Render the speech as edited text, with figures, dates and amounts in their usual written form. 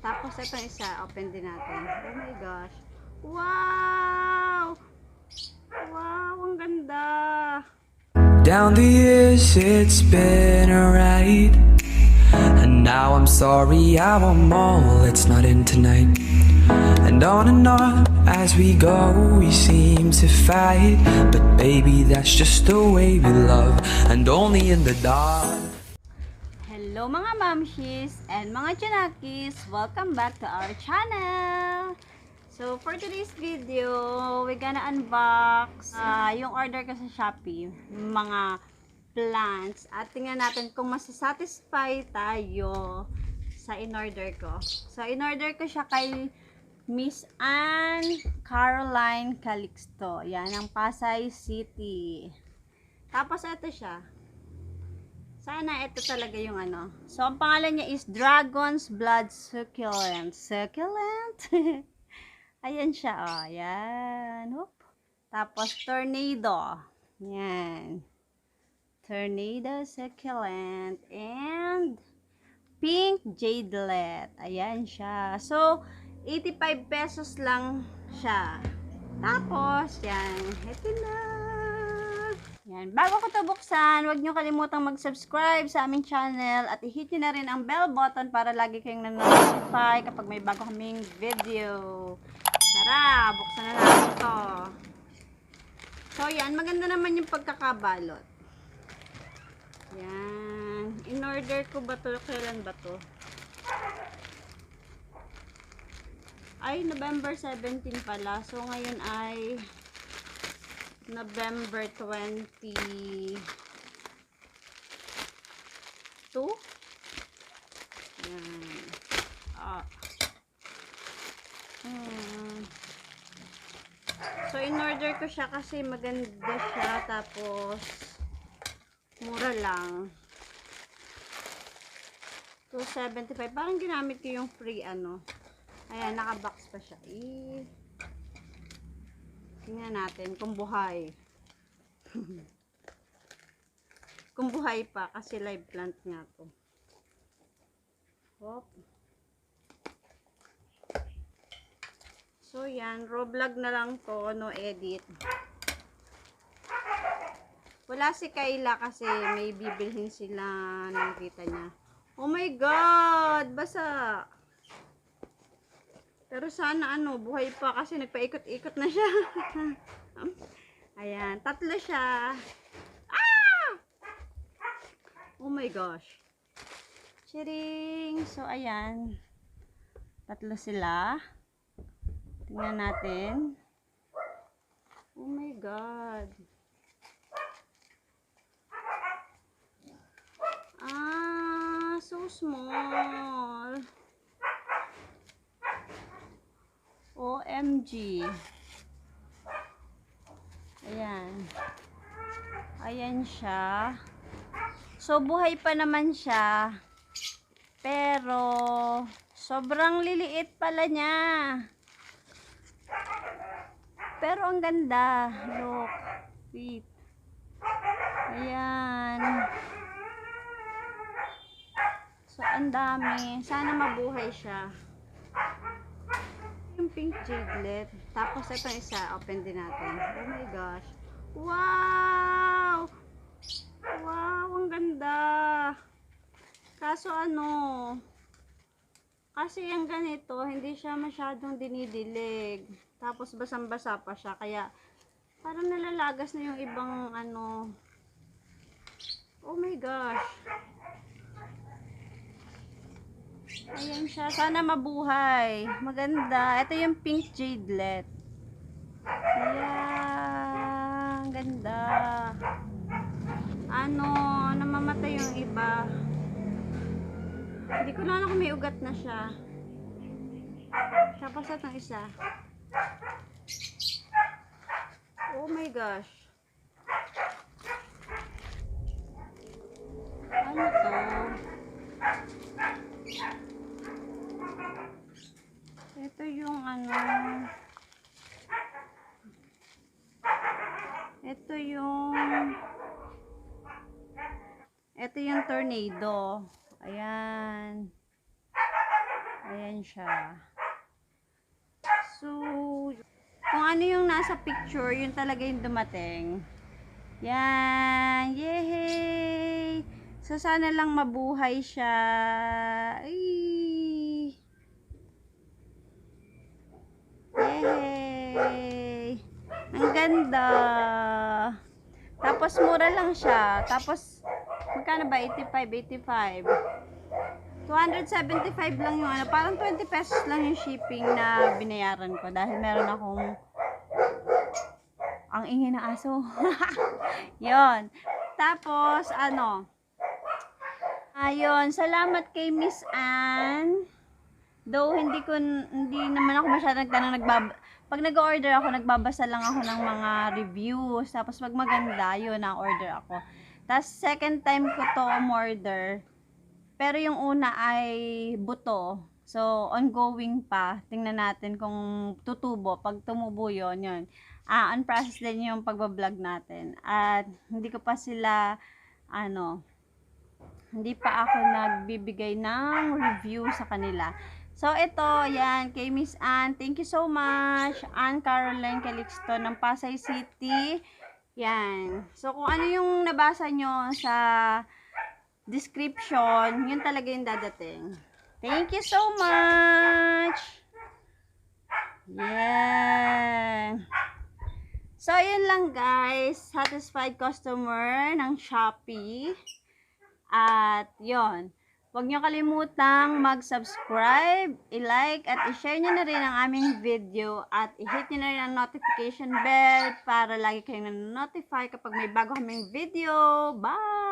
Tapos itong isa, open din natin. Oh my gosh. Wow! Wow, ang ganda. Down the years it's been a ride, and now I'm sorry I want more, it's not in tonight. And on as we go we seem to fight, but baby that's just the way we love, and only in the dark. Hello mga mamshis and mga chanakis, welcome back to our channel. So for today's video, we're gonna unbox yung order ko sa Shopee, mga plants, at tingnan natin kung masasatisfy tayo sa in-order ko. So in-order ko siya kay Miss Ann Caroline Calixto, yan, ng Pasay City. Tapos ito siya. Sana ito talaga yung ano. So, ang pangalan niya is Dragon's Blood Succulent. Succulent? Ayan siya, oh. Ayan. Whoop. Tapos, Tornado. Ayan. Tornado Succulent. And, Pink Jadelet. Ayan siya. So, 85 pesos lang siya. Tapos, yan. Ito na. Yan. Bago ko ito buksan, huwag nyo kalimutang mag-subscribe sa aming channel at i-hit nyo na rin ang bell button para lagi kayong na-notify kapag may bago kaming video. Tara, buksan na natin ito. So, yan. Maganda naman yung pagkakabalot. Yan. In-order ko ba ito? Kailan ba ito? Ay, November 17 pala. So, ngayon ay November 22. Yan. So, in-order ko siya kasi maganda siya. Tapos, mura lang. 275. Parang ginamit ko yung free ano. Ayan, naka-box pa siya. Tingnan natin kung buhay. Kung buhay pa kasi live plant nga to. Hop. So yan, raw vlog na lang to, no edit. Wala si Kayla kasi may bibilhin sila, nakita niya. Oh my god, basa. Pero sana ano, buhay pa kasi nagpaikot-ikot na siya. Ayan, tatlo siya. Ah! Oh my gosh. Chiring! So, ayan. Tatlo sila. Tingnan natin. Oh my god. Ah, so small. OMG. Ayan. Ayan siya. So, buhay pa naman siya. Pero, sobrang liliit pala niya. Pero, ang ganda. Look. Wait. Ayan. So, ang dami. Sana mabuhay siya. Yung pink jadelet. Tapos itong isa, open din natin. Oh my gosh. Wow! Wow, ang ganda. Kaso ano, kasi yung ganito, hindi siya masyadong dinidilig. Tapos basang-basa pa siya. Kaya, parang nalalagas na yung ibang ano. Oh my gosh. Ayan siya. Sana mabuhay. Maganda. Ito yung pink jadelet. Ayan. Ganda. Ano, namamatay yung iba. Hindi ko na alam kung may ugat na siya. Tapos itong isa. Oh my gosh. Ano to? Ito yung ano. Ito yung tornado. Ayan. Ayan siya. So, kung ano yung nasa picture, yun talaga yung dumating. Yan. Yay! So, sana lang mabuhay siya. Ay! Yay! Ang ganda! Tapos, mura lang siya. Tapos, magkano ba? 85, 85. 275 lang yung ano. Parang 20 pesos lang yung shipping na binayaran ko. Dahil meron akong ang ingay ng aso. Yon. Tapos, ano, ayun, salamat kay Miss Ann. Though, hindi naman ako masyadong pag nag-order ako, nagbabasa lang ako ng mga reviews. Tapos, pag maganda, yun, na-order ako. Tapos, second time ko to umorder. Pero yung una ay buto. So, ongoing pa. Tingnan natin kung tutubo. Pag tumubo yun. On-process din yung pagbablog natin. At hindi ko pa sila, hindi pa ako nagbibigay ng review sa kanila. So, ito, yan, kay Miss Ann. Thank you so much. Ann Caroline Calixto ng Pasay City. Yan. So, kung ano yung nabasa nyo sa description, yun talaga yung dadating. Thank you so much! Yeah! So, yun lang guys. Satisfied customer ng Shoppee. At yun. Huwag nyo kalimutang mag-subscribe, i-like, at i-share nyo na rin ang aming video. At i-hit nyo na rin ang notification bell para lagi kayong na-notify kapag may bago kaming video. Bye!